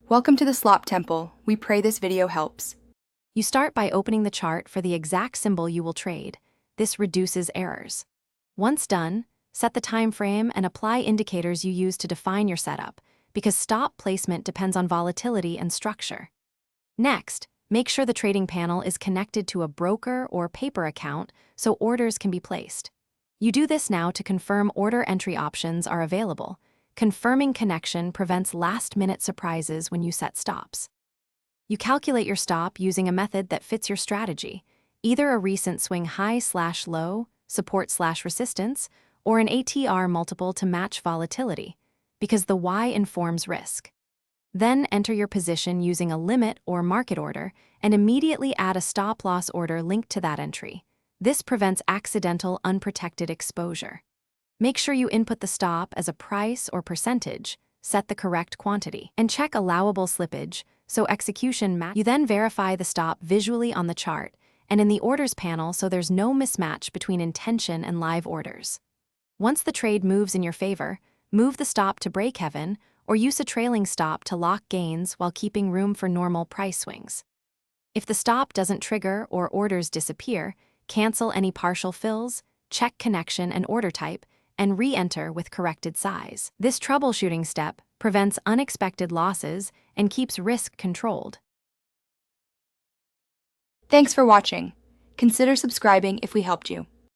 Welcome to the Slop Temple. We pray this video helps. You start by opening the chart for the exact symbol you will trade. This reduces errors. Once done, set the time frame and apply indicators you use to define your setup, because stop placement depends on volatility and structure. Next, make sure the trading panel is connected to a broker or paper account so orders can be placed. You do this now to confirm order entry options are available. Confirming connection prevents last-minute surprises when you set stops. You calculate your stop using a method that fits your strategy, either a recent swing high/low, support/resistance, or an ATR multiple to match volatility, because the Y informs risk. Then enter your position using a limit or market order and immediately add a stop-loss order linked to that entry. This prevents accidental, unprotected exposure. Make sure you input the stop as a price or percentage, set the correct quantity, and check allowable slippage so execution matches. You then verify the stop visually on the chart and in the orders panel so there's no mismatch between intention and live orders. Once the trade moves in your favor, move the stop to break-even or use a trailing stop to lock gains while keeping room for normal price swings. If the stop doesn't trigger or orders disappear, cancel any partial fills, check connection and order type, and re-enter with corrected size. This troubleshooting step prevents unexpected losses and keeps risk controlled. Thanks for watching. Consider subscribing if we helped you.